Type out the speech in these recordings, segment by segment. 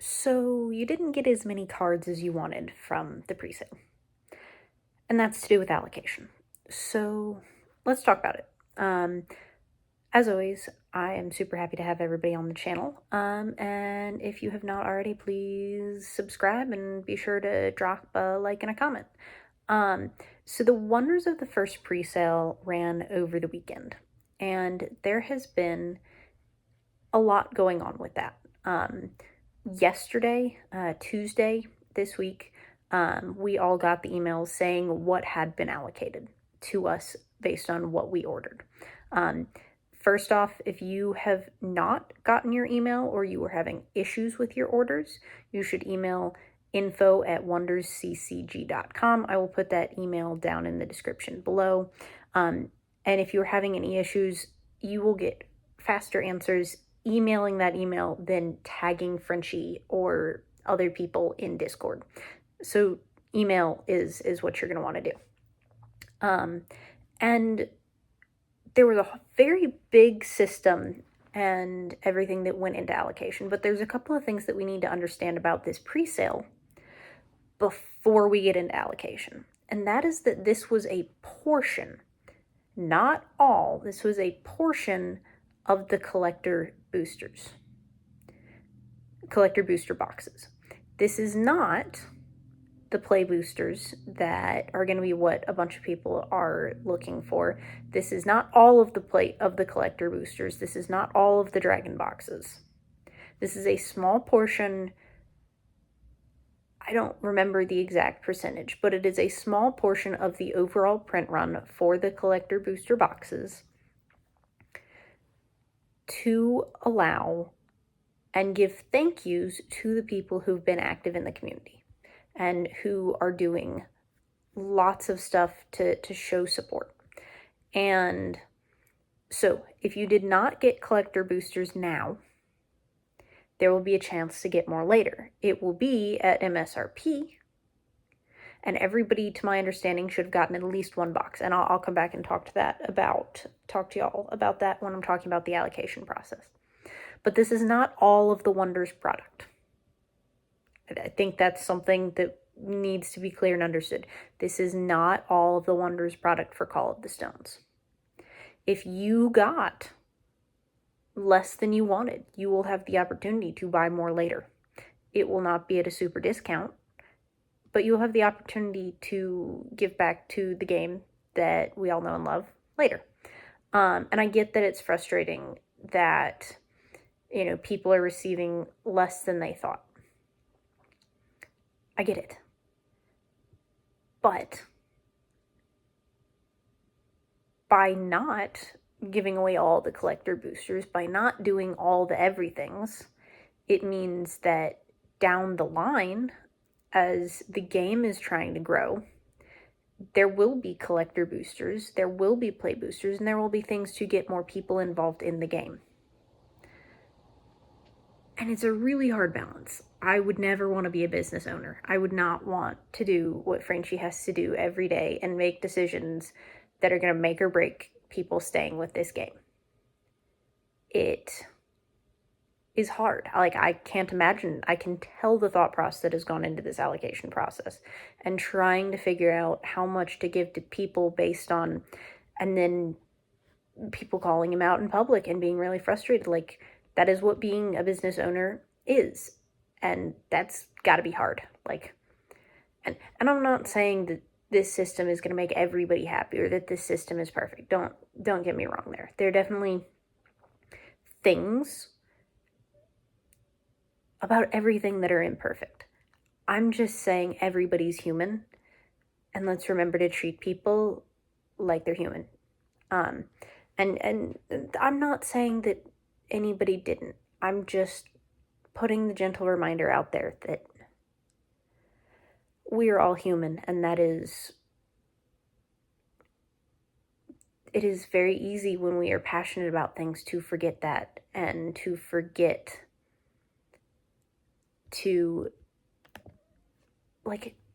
So you didn't get as many cards as you wanted from the presale, and that's to do with allocation. So let's talk about it. As always, I am super happy to have everybody on the channel. And if you have not already, please subscribe and be sure to drop a like and a comment. So the wonders of the first presale ran over the weekend, and there has been a lot going on with that. Yesterday, Tuesday this week, we all got the emails saying what had been allocated to us based on what we ordered. First off, if you have not gotten your email or you are having issues with your orders, you should email info@wondersccg.com. I will put that email down in the description below. And if you're having any issues, you will get faster answers emailing that email than tagging Frenchie or other people in Discord. So email is what you're going to want to do. And there was a very big system and everything that went into allocation, but there's a couple of things that we need to understand about this presale before we get into allocation. And that is that this was a portion, not all, this was a portion of the collector boosters, collector booster boxes. This is not the play boosters that are going to be what a bunch of people are looking for. This is not all of the play of the collector boosters. This is not all of the dragon boxes. This is a small portion. I don't remember the exact percentage, but it is a small portion of the overall print run for the collector booster boxes to allow and give thank yous to the people who've been active in the community and who are doing lots of stuff to show support. And so if you did not get collector boosters now, there will be a chance to get more later. It will be at MSRP, and everybody, to my understanding, should have gotten at least one box. And I'll come back and talk to y'all about that when I'm talking about the allocation process. But this is not all of the Wonders product. I think that's something that needs to be clear and understood. This is not all of the Wonders product for Call of the Stones. If you got less than you wanted, you will have the opportunity to buy more later. It will not be at a super discount, but you'll have the opportunity to give back to the game that we all know and love later. And I get that it's frustrating that, people are receiving less than they thought. I get it. But by not giving away all the collector boosters, by not doing all the everythings, it means that down the line, as the game is trying to grow, there will be collector boosters, there will be play boosters, and there will be things to get more people involved in the game. And it's a really hard balance. I would never want to be a business owner. I would not want to do what Frenchie has to do every day and make decisions that are going to make or break people staying with this game. It is hard. I can't imagine. I can tell the thought process that has gone into this allocation process and trying to figure out how much to give to people based on, and then people calling him out in public and being really frustrated. That is what being a business owner is. And that's got to be hard. And I'm not saying that this system is going to make everybody happy or that this system is perfect. Don't get me wrong there. There are definitely things about everything that are imperfect. I'm just saying everybody's human, and let's remember to treat people like they're human. And I'm not saying that anybody didn't. I'm just putting the gentle reminder out there that we are all human, and it is very easy when we are passionate about things to forget that and to forget to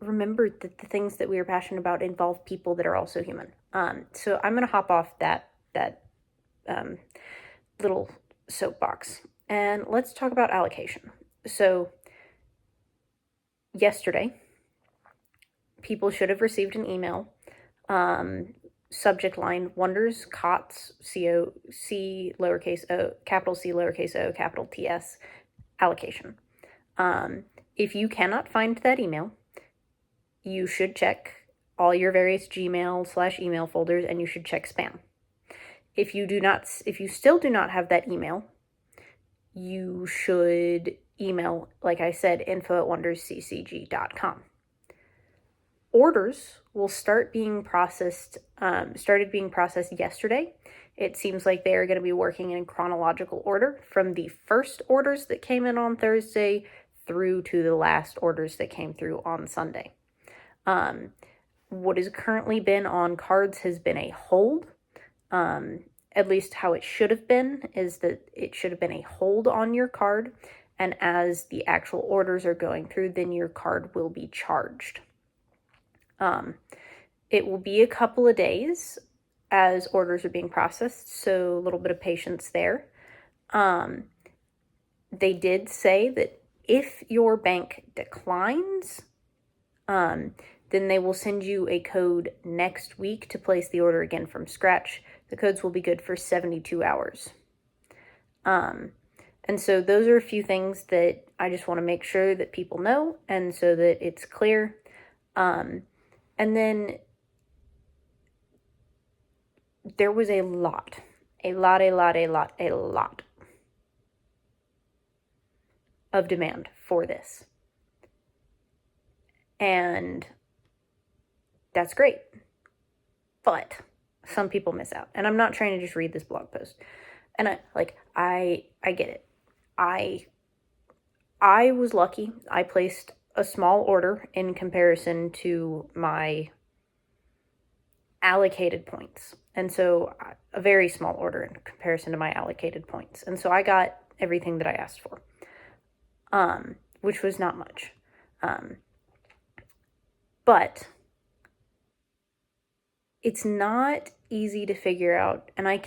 remember that the things that we are passionate about involve people that are also human. So I'm going to hop off that little soapbox and let's talk about allocation. So yesterday, people should have received an email, subject line, Wonders COTS, C lowercase o, capital C lowercase o, capital TS, allocation. If you cannot find that email, you should check all your various Gmail/email folders, and you should check spam. If you still do not have that email, you should email, like I said, info@wondersccg.com. Orders will started being processed yesterday. It seems like they are going to be working in chronological order from the first orders that came in on Thursday through to the last orders that came through on Sunday. What has currently been on cards has been a hold. At least how it should have been is that it should have been a hold on your card, and as the actual orders are going through, then your card will be charged. It will be a couple of days as orders are being processed, so a little bit of patience there. They did say that if your bank declines, then they will send you a code next week to place the order again from scratch. The codes will be good for 72 hours. And so those are a few things that I just want to make sure that people know, and so that it's clear. And then there was a lot of demand for this. And that's great. But some people miss out. And I'm not trying to just read this blog post. And I get it. I was lucky. I placed a small order in comparison to my allocated points. And so a very small order in comparison to my allocated points. And so I got everything that I asked for, which was not much. But it's not easy to figure out, and I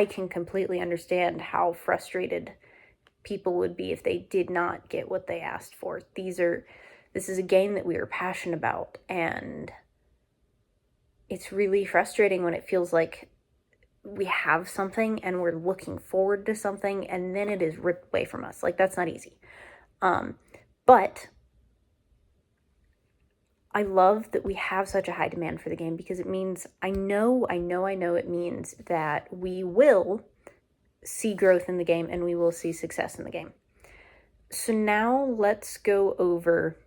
can completely understand how frustrated people would be if they did not get what they asked for. This is a game that we are passionate about, and it's really frustrating when it feels like we have something and we're looking forward to something and then it is ripped away from us. Like, that's not easy. But I love that we have such a high demand for the game, because it means, I know it means that we will see growth in the game and we will see success in the game. So now let's go over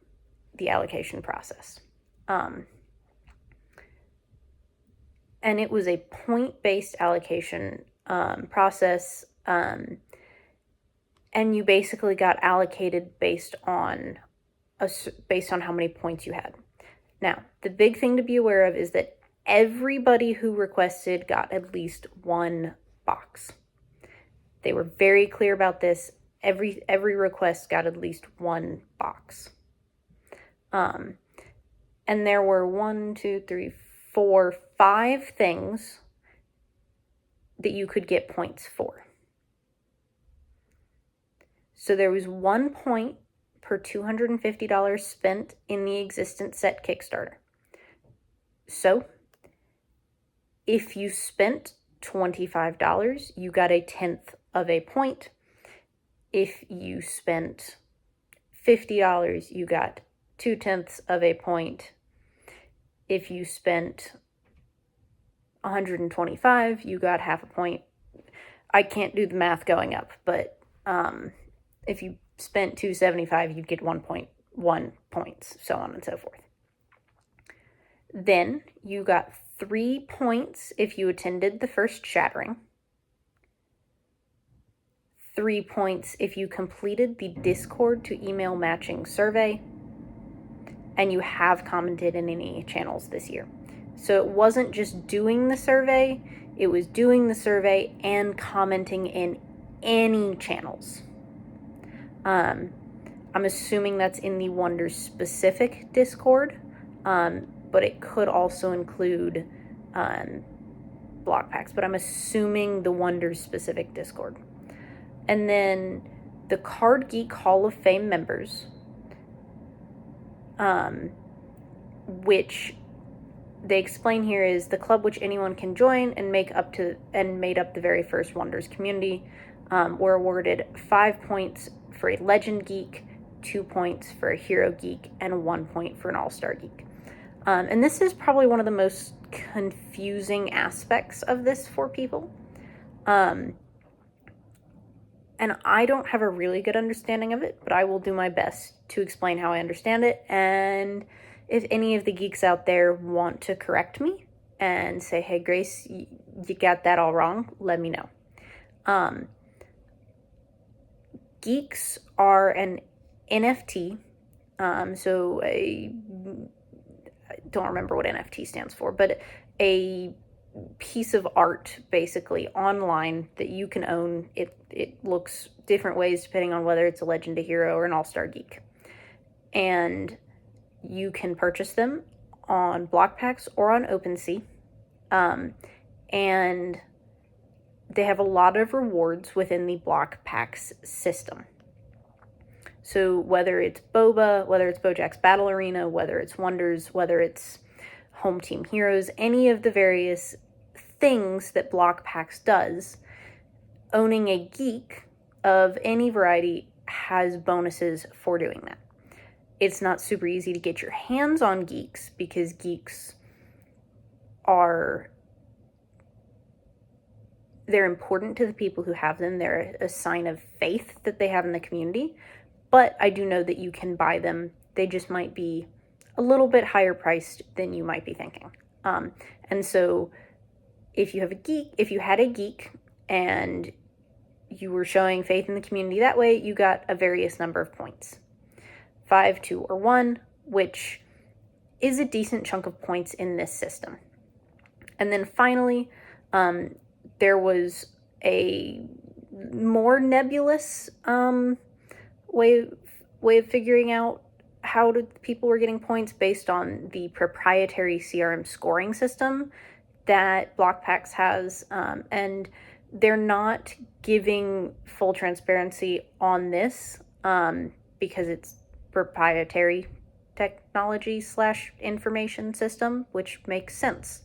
the allocation process. And it was a point-based allocation process, and you basically got allocated based on how many points you had. Now, the big thing to be aware of is that everybody who requested got at least one box. They were very clear about this. Every request got at least one box. And there were 5 things that you could get points for. So there was 1 point per $250 spent in the existent set Kickstarter. So if you spent $25, you got 1/10 of a point. If you spent $50, you got 2/10 of a point. If you spent $125, you got half a point. I can't do the math going up, but if you spent $275, you'd get 1.1 points, so on and so forth. Then you got 3 points if you attended the first shattering. 3 points if you completed the Discord to email matching survey, and you have commented in any channels this year. So it wasn't just doing the survey, it was doing the survey and commenting in any channels. I'm assuming that's in the Wonders specific Discord, but it could also include block packs, but I'm assuming the Wonders specific Discord. And then the Card Geek Hall of Fame members which they explain here is the club which anyone can join and made up the very first Wonders community. Were awarded 5 points for a Legend Geek, 2 points for a Hero Geek, and 1 point for an All-Star Geek. And this is probably one of the most confusing aspects of this for people. And I don't have a really good understanding of it, but I will do my best to explain how I understand it. And if any of the geeks out there want to correct me and say, hey, Grace, you got that all wrong, let me know. Geeks are an NFT. So I don't remember what NFT stands for, but a piece of art basically online that you can own. It looks different ways depending on whether it's a Legend, a Hero, or an All-Star Geek. And you can purchase them on BlockPacks or on OpenSea. And they have a lot of rewards within the BlockPacks system. So whether it's Boba, whether it's Bojack's Battle Arena, whether it's Wonders, whether it's Home Team Heroes, any of the various things that BlockPacks does, owning a geek of any variety has bonuses for doing that. It's not super easy to get your hands on geeks because geeks they're important to the people who have them. They're a sign of faith that they have in the community. But I do know that you can buy them. They just might be a little bit higher priced than you might be thinking. And so if you had a geek and you were showing faith in the community that way, you got a various number of points. 5, 2, or 1, which is a decent chunk of points in this system. And then finally, there was a more nebulous way of figuring out how people were getting points based on the proprietary CRM scoring system that BlockPacks has, and they're not giving full transparency on this because it's proprietary technology / information system, which makes sense.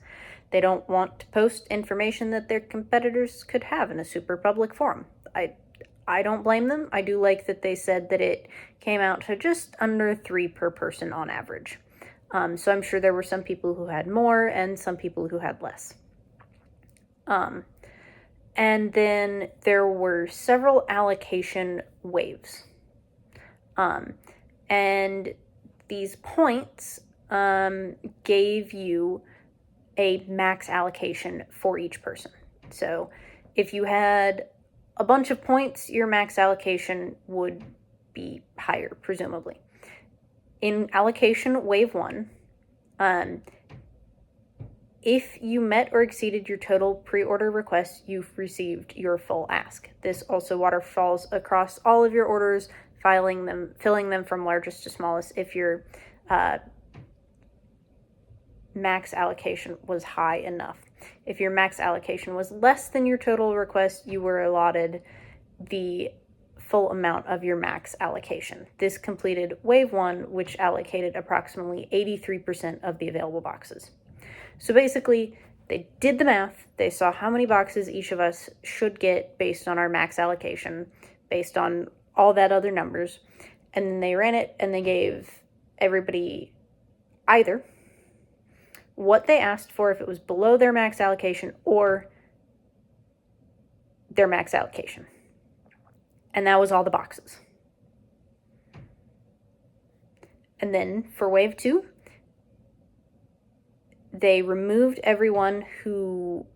They don't want to post information that their competitors could have in a super public forum. I don't blame them. I do like that they said that it came out to just under 3 per person on average. So I'm sure there were some people who had more and some people who had less. And then there were several allocation waves. And these points gave you a max allocation for each person. So if you had a bunch of points, your max allocation would be higher, presumably. In allocation wave 1, if you met or exceeded your total pre-order requests, you've received your full ask. This also waterfalls across all of your orders, filling them from largest to smallest if your max allocation was high enough. If your max allocation was less than your total request, you were allotted the full amount of your max allocation. This completed wave 1, which allocated approximately 83% of the available boxes. So basically, they did the math. They saw how many boxes each of us should get based on our max allocation, based on all that other numbers, and then they ran it and they gave everybody either what they asked for if it was below their max allocation or their max allocation. And that was all the boxes. And then for wave 2, they removed everyone who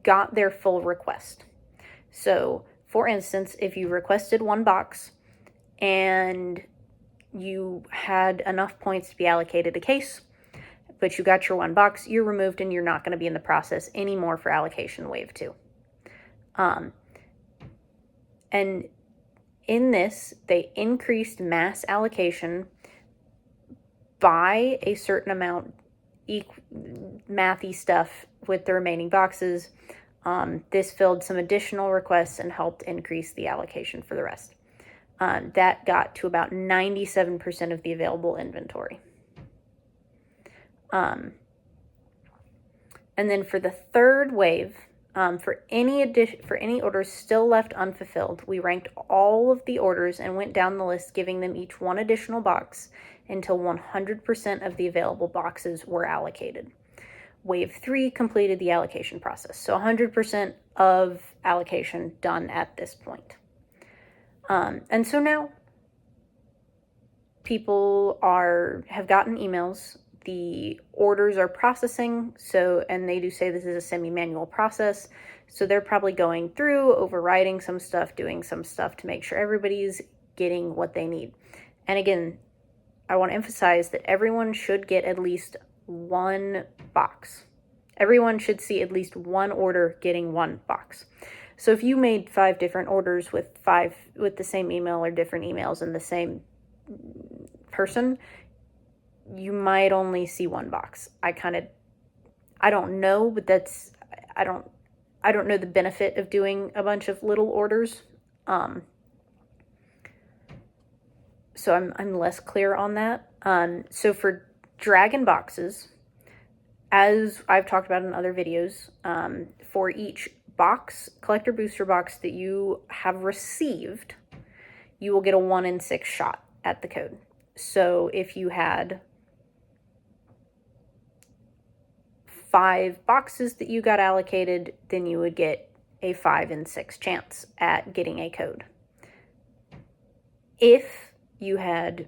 got their full request. So, for instance, if you requested 1 box and you had enough points to be allocated a case, but you got your 1 box, you're removed and you're not going to be in the process anymore for allocation wave 2. And in this, they increased mass allocation by a certain amount, mathy stuff with the remaining boxes. This filled some additional requests and helped increase the allocation for the rest. that got to about 97% of the available inventory. And then for the third wave, for any orders still left unfulfilled, we ranked all of the orders and went down the list, giving them each one additional box until 100% of the available boxes were allocated. Wave 3 completed the allocation process, so 100% of allocation done at this point. And so now people have gotten emails. The orders are processing, and they do say this is a semi-manual process, so they're probably going through, overriding some stuff, doing some stuff to make sure everybody's getting what they need. And again, I want to emphasize that everyone should get at least one box. Everyone should see at least one order getting one box. So if you made 5 different orders with the same email or different emails and the same person, you might only see one box. I don't know, but I don't know the benefit of doing a bunch of little orders. So I'm less clear on that. So for dragon boxes, as I've talked about in other videos, for each collector booster box that you have received, you will get a 1 in 6 shot at the code. So if you had 5 boxes that you got allocated, then you would get a 5 in 6 chance at getting a code. If you had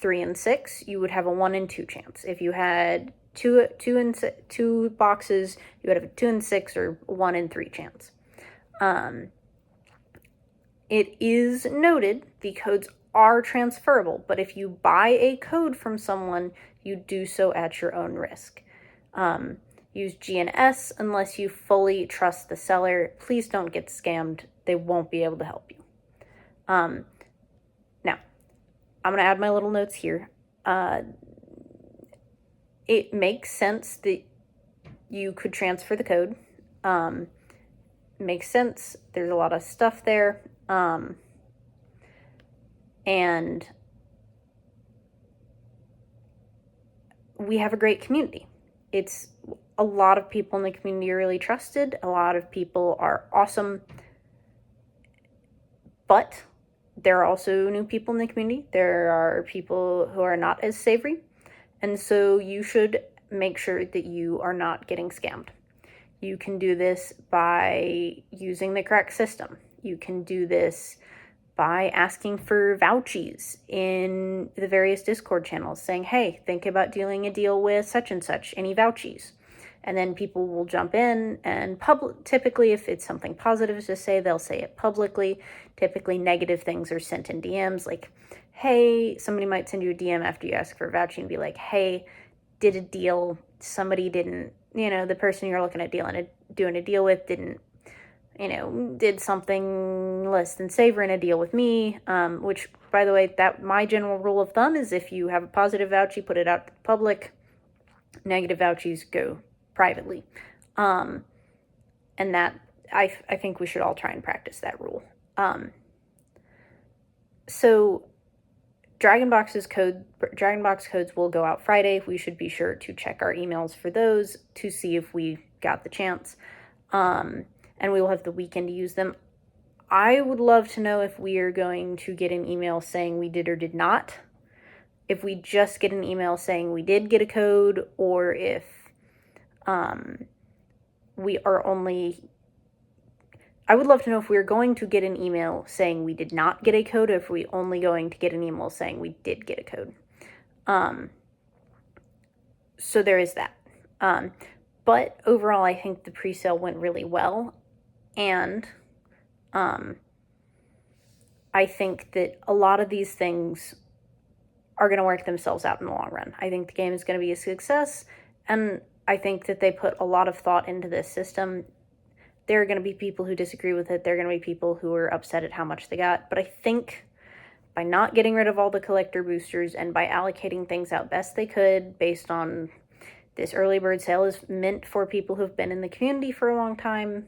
3 in 6, you would have a 1 in 2 chance. If you had two boxes, you would have a 2 in 6 or 1 in 3 chance. It is noted the codes are transferable, but if you buy a code from someone, you do so at your own risk. Use GNS unless you fully trust the seller. Please don't get scammed. They won't be able to help you. Now, I'm going to add my little notes here. It makes sense that you could transfer the code. Makes sense. There's a lot of stuff there. And we have a great community. It's a lot of people in the community are really trusted. A lot of people are awesome. But there are also new people in the community. There are people who are not as savory. And so you should make sure that you are not getting scammed. You can do this by using the correct system. You can do this by asking for vouchies in the various Discord channels, saying, hey, think about doing a deal with such and such, any vouchies? And then people will jump in and typically if it's something positive to say, they'll say it publicly. Typically negative things are sent in DMs, like, hey, somebody might send you a DM after you ask for a voucher and be like, hey, did a deal, somebody didn't, the person you're looking at doing a deal with didn't, did something less than savor in a deal with me, which, by the way, that my general rule of thumb is if you have a positive voucher, put it out to the public. Negative vouchers go privately. And that, I think we should all try and practice that rule. So Dragon Box codes will go out Friday. We should be sure to check our emails for those to see if we got the chance. And we will have the weekend to use them. I would love to know if we are going to get an email saying we did or did not. If we just get an email saying we did get a code, or if we are only... I would love to know if we're going to get an email saying we did not get a code, or if we're only going to get an email saying we did get a code. So there is that. But overall, I think the pre-sale went really well. And I think that a lot of these things are going to work themselves out in the long run. I think the game is going to be a success. And I think that they put a lot of thought into this system. There are going to be people who disagree with it. There are going to be people who are upset at how much they got. But I think by not getting rid of all the collector boosters and by allocating things out best they could based on this early bird sale is meant for people who've been in the community for a long time,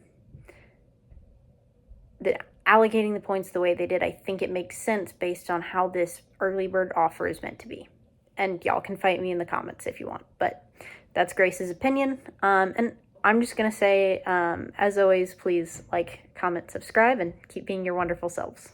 that allocating the points the way they did, I think it makes sense based on how this early bird offer is meant to be. And y'all can fight me in the comments if you want, but that's Grace's opinion. And I'm just going to say, as always, please like, comment, subscribe, and keep being your wonderful selves.